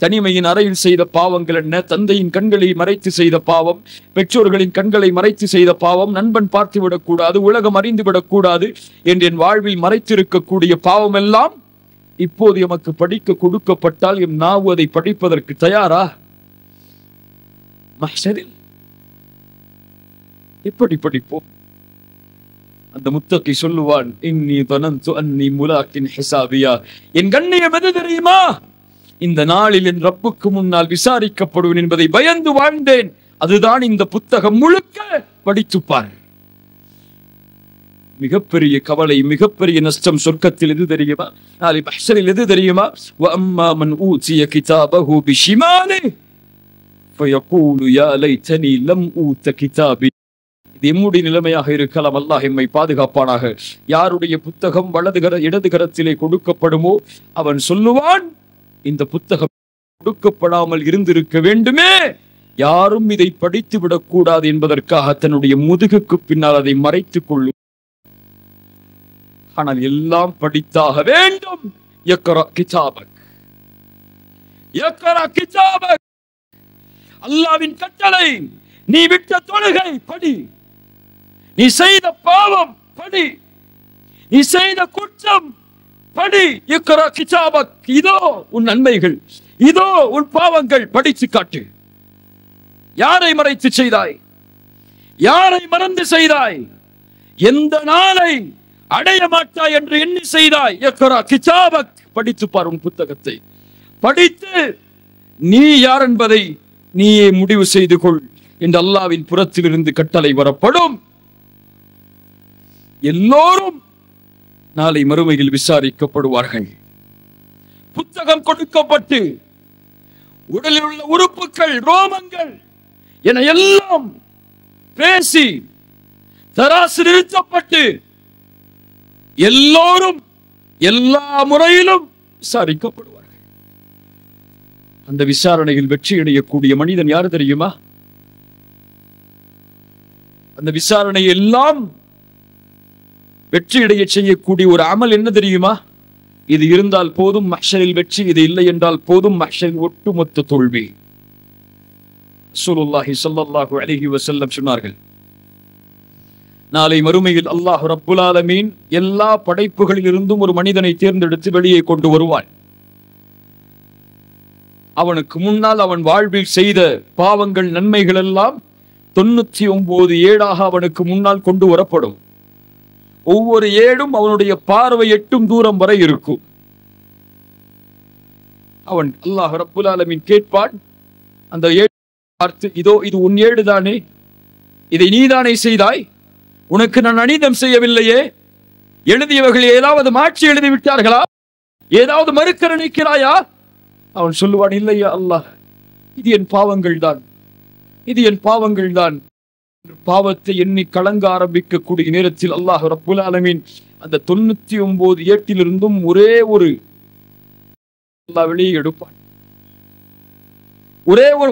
தனிமையின் அறையில் செய்த பாவங்கள் என்ன, தந்தையின் கண்களை மறைத்து செய்த பாவம், பெற்றோர்களின் கண்களை மறைத்து செய்த பாவம், நண்பன் பார்த்து விடக்கூடாது, உலகம் அறிந்து விடக்கூடாது என்று என் வாழ்வில் மறைத்திருக்கக்கூடிய பாவம் எல்லாம் இப்போது எமக்கு படிக்க கொடுக்கப்பட்டால் எம் நாவு அதை படிப்பதற்கு தயாரா? மஹ்ஷரில் எப்படி படிப்போம்? அந்த முத்தகி சொல்லுவான், இன்னி தனந்து அன்னி முலாக்கின் ஹிசாபியா, என் கண்ணியம் எது தெரியுமா? இந்த நாளில் என் ரப்புக்கு முன்னால் விசாரிக்கப்படுவேன் என்பதை பயந்து வாழ்ந்தேன். அதுதான் இந்த புத்தகம் முழுக்க படித்துப்பார். மிகப்பெரிய கவலை, மிகப்பெரிய நஷ்டம் சொர்க்கத்தில் எது தெரியுமா? நாளை மஹ்ஷரில் எது தெரியுமா? வஅம்மா மன் ஊதிய கிதாபஹு பிஷிமாலிஹி ஃபயகூலு யா லைதனி லம் ஊத கிதாபி. இது எம்முடைய நிலைமையாக இருக்கலாம், அல்லாஹ் எம்மை பாதுகாப்பானாக. யாருடைய புத்தகம் இடது கரத்திலே கொடுக்கப்படுமோ அவன் சொல்லுவான், இந்த புத்தகம் கொடுக்கப்படாமல் இருந்திருக்க வேண்டுமே, யாரும் இதை படித்து விடக்கூடாது என்பதற்காக தன்னுடைய முதுகுக்கு பின்னால் அதை மறைத்துக் கொள்ளும். ஆனால் எல்லாம் படித்தாக வேண்டும். யக்ரா கிதாபக், யக்ரா கிதாபக், அல்லாஹ்வின் கட்டளை, நீ விட்ட தொழுகை படி, நீ செய்த பாவம் படி, நீ செய்த குற்றம் படி. யக்ரா கிதாபக், இதோ உன் நன்மைகள், இதோ உன் பாவங்கள், படித்து காட்டு. யாரை மறைத்து செய்தாய்? யாரை மறந்து செய்தாய்? எந்த நாளை அடைய மாட்டாய் என்று எண்ணி செய்தாய்? யக்ரா கிதாபக், படித்து பார் உன் புத்தகத்தை. படித்து நீ யார் என்பதை நீயே முடிவு செய்து கொள் என்று அல்லாஹ்வின் புறத்திலிருந்து கட்டளை வரப்படும். எல்லோரும் நாளை மறுமையில் விசாரிக்கப்படுவார்கள். புத்தகம் கொடுக்கப்பட்டு உடலில் உள்ள உறுப்புகள், ரோமங்கள் என எல்லாம் பேசி தராசு நிறுத்தப்பட்டு எல்லோரும் எல்லா முறையிலும் விசாரிக்கப்படுவார்கள். அந்த விசாரணையில் வெற்றி அடையக்கூடிய மனிதன் யாரு தெரியுமா? அந்த விசாரணை எல்லாம் வெற்றியடைய செய்யக்கூடிய ஒரு அமல் என்ன தெரியுமா? இது இருந்தால் போதும் மஹ்ஷரில் வெற்றி, இது இல்லை என்றால் போதும் மஹ்ஷரில் ஒட்டுமொத்த தோல்வி. ரசூலுல்லாஹி ஸல்லல்லாஹு அலைஹி வஸல்லம் சொன்னார்கள், நாளை மறுமையில் அல்லாஹ் ரப்புல் ஆலமீன் எல்லா படைப்புகளில் இருந்தும் ஒரு மனிதனை தேர்ந்தெடுத்து வெளியே கொண்டு வருவான். அவனுக்கு முன்னால் அவன் வாழ்வில் செய்த பாவங்கள் நன்மைகள் எல்லாம் 99 ஏடாக அவனுக்கு முன்னால் கொண்டு வரப்படும். ஒவ்வொரு ஏடும் அவனுடைய பார்வை எட்டும் தூரம் வரை இருக்கும். அவன் அல்லாஹ் ரப்புல் ஆலமீன் கேட்பான், அந்த ஏடு பார்த்து, இதோ இது உன் ஏடு தானே, இதை நீதானே செய்தாய், உனக்கு நான் அநீதம் செய்யவில்லையே, எழுதியவர்கள் ஏதாவது மாற்றி எழுதி விட்டார்களா, ஏதாவது மறுக்க நினைக்கிறாயா? அவன் சொல்லுவான், இல்லையா அல்லாஹ், இது என் பாவங்கள் தான், இது என் பாவங்கள் தான். பாவத்தை எண்ணி கலங்க ஆரம்பிக்கக்கூடிய நேரத்தில் அல்லாஹ் ரப்புல் ஆலமீன் அந்த 99 ஏட்டிலிருந்தும் ஒரே ஒரு அல்லாஹ் வெளியே எடுப்பான்,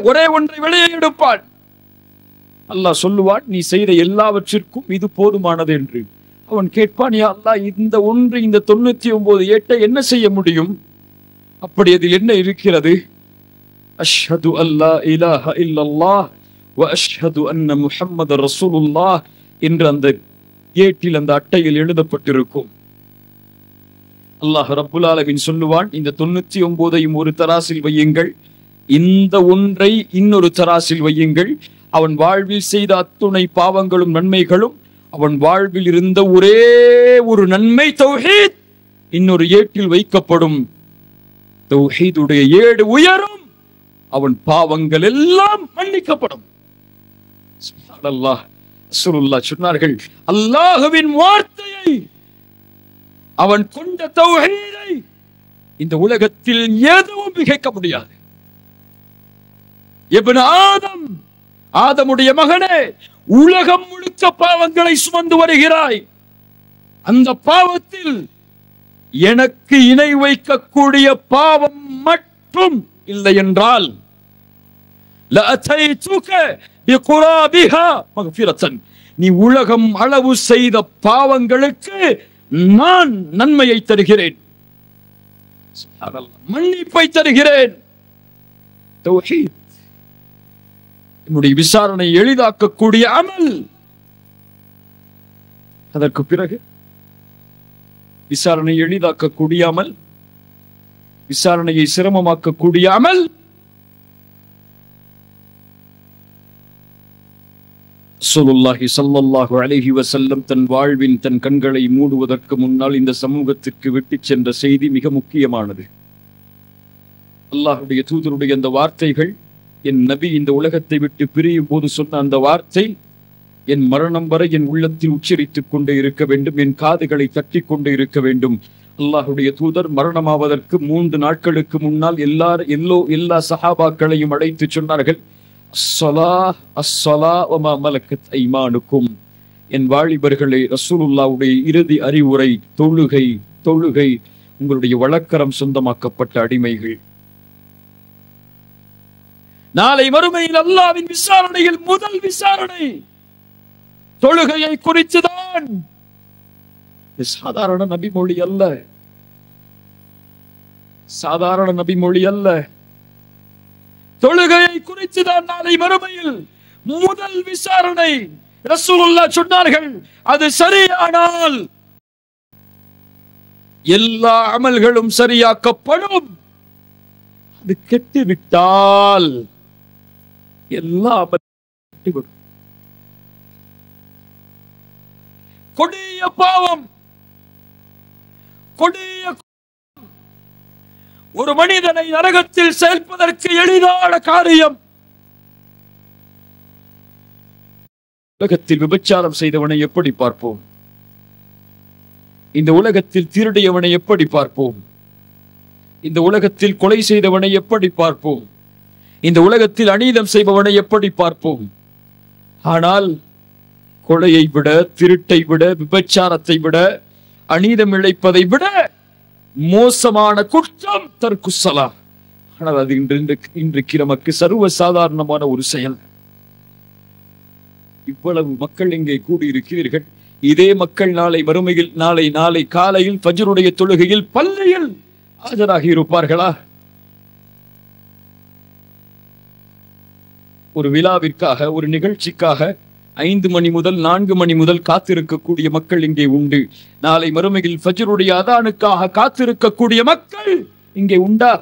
ஒரே ஒன்றை வெளியே எடுப்பான். அல்லாஹ் சொல்லுவான், நீ செய்த எல்லாவற்றிற்கும் இது போதுமானது என்று. அவன் கேட்பான், யா அல்லாஹ், இந்த ஒன்று, இந்த 99 ஏட்டை என்ன செய்ய முடியும்? அப்படி அதில் என்ன இருக்கிறது? அஷ்ஹது அல்லா இலாஹ இல்லல்லாஹ் வ அஷ்ஹது அன்ன முஹம்மது ரசூலுல்லாஹ் என்று அந்த ஏட்டில், அந்த அட்டையில் எழுதப்பட்டிருக்கும். அல்லாஹ் ரப்புல் ஆலமீன் சொல்லுவான், இந்த 99ஐயும் ஒரு தராசில் வையுங்கள், இந்த ஒன்றை இன்னொரு தராசில் வையுங்கள். அவன் வாழ்வில் செய்த அத்துணை பாவங்களும் நன்மைகளும், அவன் வாழ்வில் இருந்த ஒரே ஒரு நன்மை தௌஹீத் இன்னொரு ஏட்டில் வைக்கப்படும். தௌஹீதுடைய ஏடு உயரும், அவன் பாவங்கள் எல்லாம் மன்னிக்கப்படும். சுப்ஹானல்லாஹ். ரசூலுல்லாஹ் சொன்னார்கள், அல்லாஹ்வின் வார்த்தையை, அவன் கொண்ட தௌஹீதை இந்த உலகத்தில் எதுவும் மிகைக்க முடியாது. இப்னு ஆதம், ஆதமுடைய மகனே, உலகம் முழுக்க பாவங்களை சுமந்து வருகிறாய். அந்த பாவத்தில் எனக்கு இணை வைக்கக்கூடிய பாவம் மட்டும் இல்லை என்றால், நீ உலகம் அளவு செய்த பாவங்களுக்கு நான் நன்மையை தருகிறேன், மன்னிப்பை தருகிறேன். தௌஹீத் என்னுடைய விசாரணை எளிதாக்கக்கூடிய அமல். அதற்கு பிறகு விசாரணை எளிதாக்கக்கூடிய அமல், விசாரணையை சிரமமாக்கக்கூடிய அமல். ரசூலுல்லாஹி ஸல்லல்லாஹு அலைஹி வஸல்லம் தன் வாழ்வின் தன் கண்களை மூடுவதற்கு முன்னால் இந்த சமூகத்திற்கு விட்டுச் சென்ற செய்தி மிக முக்கியமானது. அல்லாஹ்வுடைய தூதருடைய அந்த வார்த்தைகள், என் நபி இந்த உலகத்தை விட்டு பிரியும் போது சொன்ன அந்த வார்த்தை என் மரணம் வரை என் உள்ளத்தில் உச்சரித்துக் கொண்டே இருக்க வேண்டும், என் காதுகளை தட்டி கொண்டே இருக்க வேண்டும். அல்லாஹ்வுடைய தூதர் மரணமாவதற்கு 3 நாட்களுக்கு முன்னால் எல்லா சஹாபாக்களையும் அழைத்து சொன்னார்கள், அஸ்ஸலாஹ் அஸ்ஸலாஹ் வமா மலக்கத் ஐமானுக்கும். என் வாலிபர்களே, ரசூலுல்லாஹ்வுடைய இறுதி அறிவுரை தொழுகை, தொழுகை, உங்களுடைய வழக்கரம் சொந்தமாக்கப்பட்ட அடிமைகள். நாளை மறுமையில் அல்லாஹ்வின் விசாரணையில் முதல் விசாரணை தொழுகையை குறித்துதான். சாதாரண நபிமொழி அல்ல, சாதாரண நபிமொழி அல்ல. தொழுகையை குறித்துதான் நாளை மறுமையில் முதல் விசாரணை. ரசூலுல்லாஹ் சொன்னார்கள், அது சரியானால் எல்லா அமல்களும் சரியாக்கப்படும், அது கெட்டுவிட்டால் எல்லா கெட்டுவிடும். கொடிய பாவம், கொடிய ஒரு மனிதனை நரகத்தில் சேர்ப்பதற்கு எளிதான காரியம். உலகத்தில் விபச்சாரம் செய்தவனை எப்படி பார்ப்போம்? இந்த உலகத்தில் திருடியவனை எப்படி பார்ப்போம்? இந்த உலகத்தில் கொலை செய்தவனை எப்படி பார்ப்போம்? இந்த உலகத்தில் அநீதம் செய்பவனை எப்படி பார்ப்போம்? ஆனால் கொலையை விட, திருட்டை விட, விபச்சாரத்தை விட, அநீதம் இழைப்பதை விட மோசமான குற்றம் தர்க்கு ஸலாத். ஆனால் அது இன்றைக்கு நமக்கு சர்வ சாதாரணமான ஒரு செயல். இவ்வளவு மக்கள் இங்கே கூடியிருக்கிறீர்கள், இதே மக்கள் நாளை மறுமையில் நாளை காலையில் ஃபஜ்ருடைய தொழுகையில் பள்ளியில் ஆஜராகி இருப்பார்களா? ஒரு விழாவிற்காக, ஒரு நிகழ்ச்சிக்காக 5 மணி முதல் 4 மணி முதல் காத்திருக்கக்கூடிய மக்கள் இங்கே உண்டு. நாளை மறுமையில் ஃபஜ்ருடைய அதானுக்காக காத்திருக்கக்கூடிய மக்கள் இங்கே உண்டா?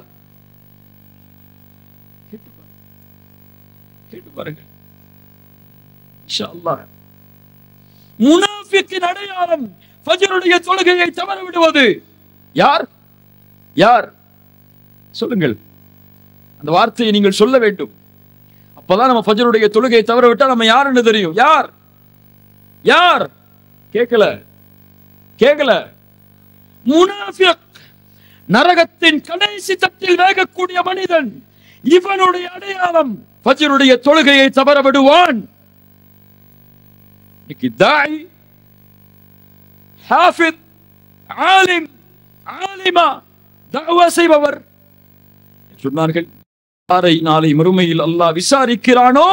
கேட்டு பாருங்கள். இன்ஷா அல்லாஹ். முனாஃபிக்கின் அடையாளம் ஃபஜ்ருடைய தொழுகையை தவற விடுவது. யார் யார் சொல்லுங்கள். அந்த வார்த்தையை நீங்கள் சொல்ல வேண்டும். அப்பதான் நம்ம ஃபஜ்ருடைய தொழுகையை தவற விட்டா நம்ம யாருன்னு தெரியும். யார் யார்? கேட்கல. முனாஃபிக், நரகத்தின் கடைசி தட்டில் வேகக்கூடிய மனிதன். இவனுடைய அடையாளம் ஃபஜ்ருடைய தொழுகையை தவற விடுவான். தாய், ஹாஃபித், ஆலிம், ஆலிமா, தஅவா செய்பவர் சொன்னார்கள். யாரை நாளை மறுமையில் அல்லாஹ் விசாரிக்கிறானோ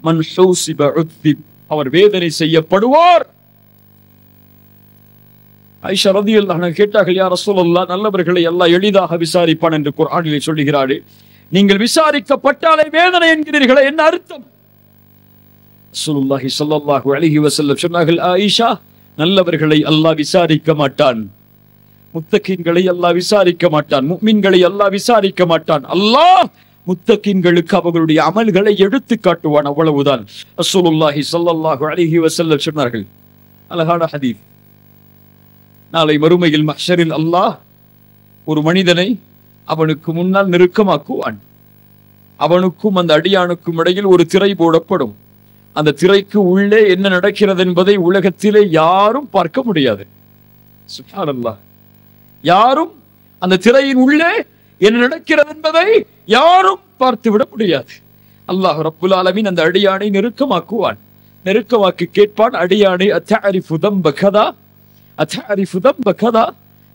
மன் ஹுஸிப உத்பிப், அவர் வேதனை செய்யப்படுவார். ஆயிஷா ரலியல்லாஹு அன்ஹா கேட்டார்கள், யா ரசூலல்லாஹ், நல்லவர்களை அல்லாஹ் எளிதாக விசாரிப்பான் என்று குர்ஆனிலே சொல்கிறாரே, நீங்கள் விசாரிக்கப்பட்டாலே வேதனை என்கிறீர்களே, என்ன அர்த்தம்? ரசூலுல்லாஹி ஸல்லல்லாஹு அலைஹி வஸல்லம் சொன்னார்கள், ஆயிஷா, நல்லவர்களை அல்லாஹ் விசாரிக்க மாட்டான், முத்தகீன்களை அல்லாஹ் விசாரிக்க மாட்டான், முஃமின்களை அல்லாஹ் விசாரிக்க மாட்டான். அல்லாஹ் முத்தகீன்களுக்கு அவர்களுடைய அமல்களை எடுத்து காட்டுவான், அவ்வளவுதான். ரசூலுல்லாஹி ஸல்லல்லாஹு அலைஹி வஸல்லம் சொன்னார்கள். அழகான ஹதீஸ். நாளை மறுமையில் மஹ்ஷரில் அல்லாஹ் ஒரு மனிதனை அவனுக்கு முன்னால் நெருக்கமாக்குவான். அவனுக்கும் அந்த அடியானுக்கும் இடையில் ஒரு திரை போடப்படும். அந்த திரைக்கு உள்ளே என்ன நடக்கிறது என்பதை உலகத்திலே யாரும் பார்க்க முடியாது. சுப்ஹானல்லாஹ். யாரும் அந்த திரையின் உள்ளே என்ன நடக்கிறது என்பதை யாரும் பார்த்து விட முடியாது. அல்லாஹ் ரப்புல் ஆலமீன் அந்த அடியானை நெருக்கமாக்குவான். நெருக்கமாக்கி கேட்பான், அடியானை, அத்தஅரிஃபு தம்ப கதா, அத்தஅரிஃபு தம்ப கதா,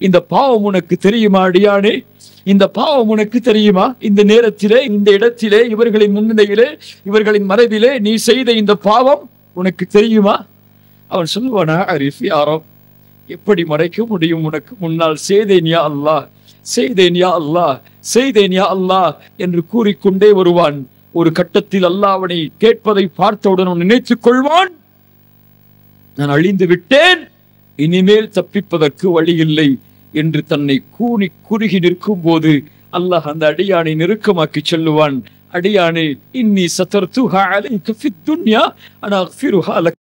இந்த பாவம் உனக்கு தெரியுமா அடியானே? இந்த பாவம் உனக்கு தெரியுமா? இந்த நேரத்திலே, இந்த இடத்திலே, இவர்களின் முன்னிலையிலே, இவர்களின் மறைவிலே நீ செய்த இந்த பாவம் உனக்கு தெரியுமா? அவன் சொல்லுவானா, அரிஃப் யா ரப், எப்படி மறைக்க முடியும்? உனக்கு முன்னால் செய்தேன் யா அல்லாஹ், செய்தேன் யா அல்லாஹ், செய்தேன் யா அல்லாஹ் என்று கூறிக்கொண்டே வருவான். ஒரு கட்டத்தில் அல்லாஹ் அவனை கேட்பதை பார்த்தவுடன் அவன் நினைத்துக் கொள்வான், நான் அழிந்து விட்டேன், இனிமேல் தப்பிப்பதற்கு வழி இல்லை என்று தன்னை கூனி குறுகி நிற்கும் போது அல்லாஹ் அந்த அடியானை நெருக்கமாக்கி சொல்லுவான், அடியானே, இன்னி சதர்துஹா அலைக ஃபித் துன்யா அனா அக்ஃபிருஹா லக்,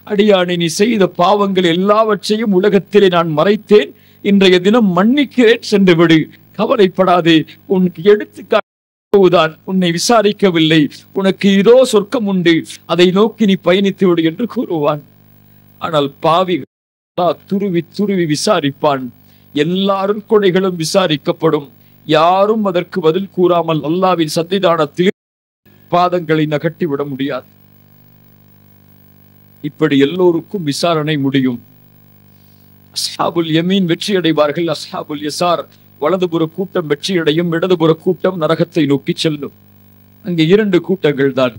அடியானே, நீ செய்த பாவங்கள் எல்லாவற்றையும் உலகத்திலே நான் மறைத்தேன், இன்றைய தினம் மன்னிக்கிறேன், சென்று விடு, கவலைப்படாதே, உனக்கு எடுத்துக்காட்டுதான், உன்னை விசாரிக்கவில்லை, உனக்கு இதோ சொர்க்கம் உண்டு, அதை நோக்கி நீ பயணித்து விடு என்று கூறுவான். ஆனால் பாவிகள் துருவி துருவி விசாரிப்பான். எல்லாரும் கொடைகளும் விசாரிக்கப்படும். யாரும் அதற்கு பதில் கூறாமல் அல்லாஹ்வின் சன்னிதானத்தில் பாதங்களை நகட்டி விட முடியாது. இப்படி எல்லோருக்கும் விசாரணை முடியும். அஸ்ஹாபுல் யமீன் வெற்றி அடைவார்கள். அஸ்ஹாபுல் யசார், வலதுபுற கூட்டம் வெற்றியடையும், இடதுபுற கூட்டம் நரகத்தை நோக்கி செல்லும். அங்கே 2 கூட்டங்கள் தான்.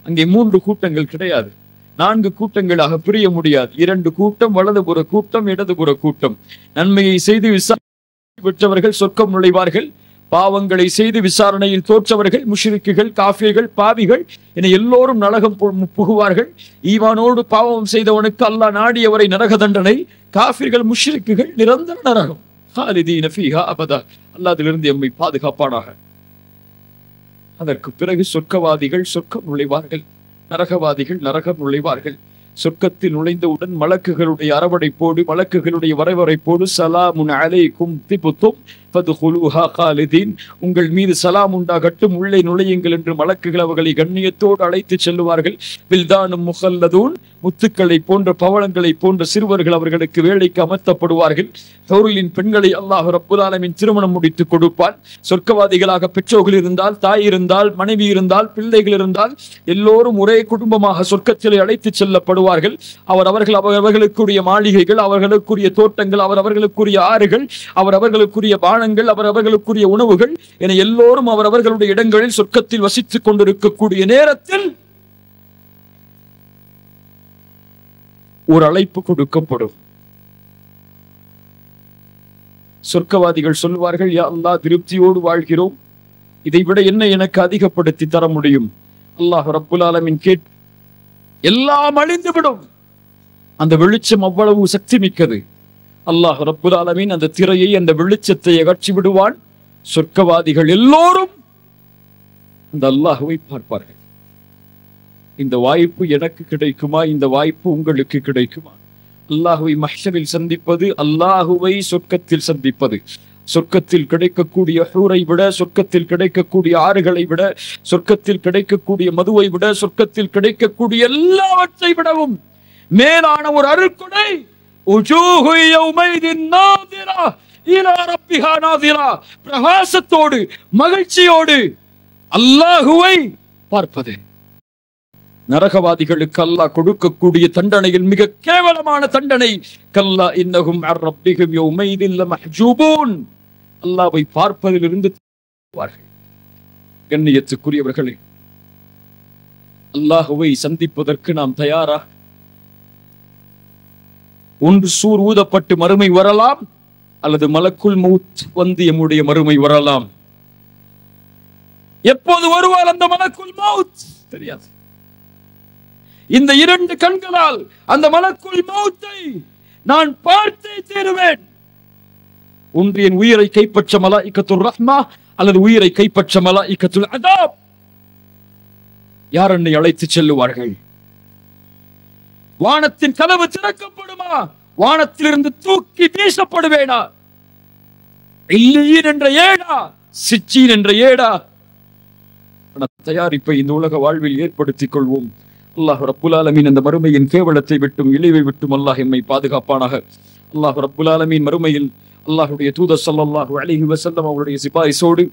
அங்கே 3 கூட்டங்கள் கிடையாது. 4 கூட்டங்களாக பிரிய முடியாது. 2 கூட்டம், வலதுபுற கூட்டம், இடதுபுற கூட்டம். நன்மையை செய்து விசாரணை பெற்றவர்கள் சொர்க்கம் நுழைவார்கள். பாவங்களை செய்து விசாரணையில் தோற்றவர்கள், முஷ்ரிக்குகள், காஃபிர்கள், பாவிகள் என எல்லோரும் நரகம் புகுவார்கள். ஈமானோடு பாவம் செய்தவனுக்கு அல்லாஹ் நாடியவரை நரக தண்டனை, காஃபிர்கள், முஷ்ரிக்குகள் நிரந்தர நரகம். ஹாலிதீன ஃபீஹா அபதா. அல்லாஹ் அதிலிருந்து எம்மை பாதுகாப்பானாக. அதற்கு பிறகு சொர்க்கவாதிகள் சொர்க்கம் நுழைவார்கள், நரகவாதிகள் நரகம் நுழைவார்கள். சொர்க்கத்தில் நுழைந்தவுடன் மலக்குகளுடைய அரவணைப்போடு, மலக்குகளுடைய வரவரைப்போடு, சலாமுன் அலைக்கும் திபுத்தும் ஃபதுகுலூஹா காலிதீன், உங்கள் மீது சலாம் உண்டாகட்டும், உள்ளே நுழையுங்கள் என்று மலக்குகள் அவர்களை கண்ணியத்தோடு அழைத்து செல்லுவார்கள். வில்தானும் முஹல்லதூன், முத்துக்களை போன்ற பவளங்களை போன்ற சிறுவர்கள் அவர்களுக்கு வேலைக்கு அமர்த்தப்படுவார்கள். ஹூரின் பெண்களை அல்லாஹ் ரப்புல் ஆலமீன் திருமணம் முடித்து கொடுப்பான். சொர்க்கவாதிகளாக பெற்றோர்கள் இருந்தால், தாய் இருந்தால், மனைவி இருந்தால், பிள்ளைகள் இருந்தால் எல்லோரும் ஒரே குடும்பமாக சொர்க்கத்திலே அழைத்து செல்லப்படுவார்கள். அவர்களுக்குரிய மாளிகைகள், அவர்களுக்குரிய தோட்டங்கள், அவர்களுக்குரிய ஆறுகள், அவர்களுக்குரிய பானங்கள், அவர்களுக்குரிய உணவுகள் என எல்லோரும் அவர்களுடைய இடங்களில் சொர்க்கத்தில் வசித்துக் கொண்டிருக்கக்கூடிய நேரத்தில் ஒரு அழைப்பு கொடுக்கப்படும். சொர்க்கவாதிகள் சொல்வார்கள், யா அல்லாஹ், திருப்தியோடு வாழ்கிறோம், இதைவிட என்ன எனக்கு அதிகப்படுத்தி தர முடியும்? அல்லாஹ் ரப்புல் ஆலமீன் எல்லாம் அழிந்துவிடும். அந்த வெளிச்சம் அவ்வளவு சக்தி மிக்கது. அல்லாஹ் ரப்புல் ஆலமீன் அந்த திரையை, அந்த வெளிச்சத்தை அகற்றி விடுவான். சொர்க்கவாதிகள் எல்லோரும் அந்த அல்லாஹ்வை பார்ப்பார்கள். இந்த வாய்ப்பு எனக்கு கிடைக்குமா? இந்த வாய்ப்பு உங்களுக்கு கிடைக்குமா? அல்லாஹ்வை மஹ்ஷரில் சந்திப்பது, அல்லாஹ்வை சொர்க்கத்தில் சந்திப்பது, சொர்க்கத்தில் கிடைக்கக்கூடிய ஹூரை விட, சொர்க்கத்தில் கிடைக்கக்கூடிய ஆறுகளை விட, சொர்க்கத்தில் கிடைக்கக்கூடிய மதுவை விட, சொர்க்கத்தில் கிடைக்கக்கூடிய எல்லாவற்றை விடவும் மேலான ஒரு அருள்கொடை. பிரகாசத்தோடு, மகிழ்ச்சியோடு அல்லாஹுவை பார்ப்பது. நரகவாதிகளுக்கு அல்லாஹ் கொடுக்கக்கூடிய தண்டனையில் மிக கேவலமான தண்டனை, கல்லா இன்னஹும் அன் ரப்பிஹிம் யௌமைதின் லமஹ்ஜூபூன். அல்லாஹ்வை பார்ப்பதிலிருந்து கண்ணியத்துக்குரியவர்களே, அல்லாஹ்வை சந்திப்பதற்கு நாம் தயாரா? ஒன்று சூர் ஊதப்பட்டு மறுமை வரலாம், அல்லது மலக்குல் மௌத் வந்து எம்முடைய மறுமை வரலாம். எப்போது வருவார் அந்த மலக்குல் மௌத் தெரியாது. இந்த இரண்டு கண்களால் அந்த மலக்குல் மௌத்தை நான் பார்த்தே தீருவேன். ஒன்று என் உயிரை கைப்பற்ற மலாயிகத்துர் ரஹ்மா, அல்லது உயிரை கைப்பற்ற மலாயிகத்துல் அதாப். யார் என்னை அழைத்து செல்லுவார்கள்? வானத்தின் கதவு திறக்கப்படுமா? வானத்திலிருந்து தூக்கி வீசப்படுவேனா? இல்லீன் என்ற ஏடா, சிச்சீன் என்ற ஏடா தயாரிப்பை இந்த உலக வாழ்வில் ஏற்படுத்திக் கொள்வோம். அல்லாஹ் ரப்புல் ஆலமீன் அந்த மறுமையின் கேவலத்தை விட்டும் இழிவை விட்டும் அல்லாஹ் எம்மை பாதுகாப்பானாக. அல்லாஹ் ரப்புல் ஆலமீன் மறுமையில் அல்லாஹ்வுடைய தூதர் ஸல்லல்லாஹு அலைஹி வஸல்லம் அவருடைய சிபாரிசோடு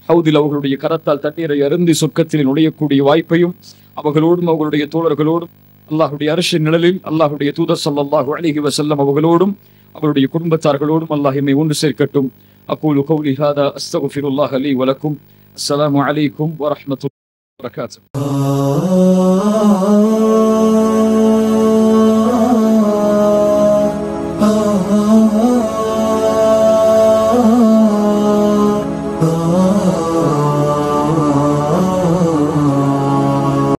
ஹவுதில் அவர்களுடைய கரத்தால் தண்ணீரை அருந்தி சொர்க்கத்தில் நுழையக்கூடிய வாய்ப்பையும் அவர்களோடும் அவர்களுடைய தோழர்களோடும் அல்லாஹ்வுடைய அர்ஷின் நிழலில் அல்லாஹ்வுடைய தூதர் ஸல்லல்லாஹு அலைஹி வஸல்லம் அவர்களோடும் அவருடைய குடும்பத்தார்களோடும் அல்லாஹ் எம்மை ஒன்று சேர்க்கட்டும். அகூலு கௌலி ஹாதா அஸ்தக்ஃபிருல்லாஹ லீ வ லக்கும். அஸ்ஸலாமு அலைக்கும் வ ரஹ்மத்துல்லாஹி வ பரகாத்துஹு.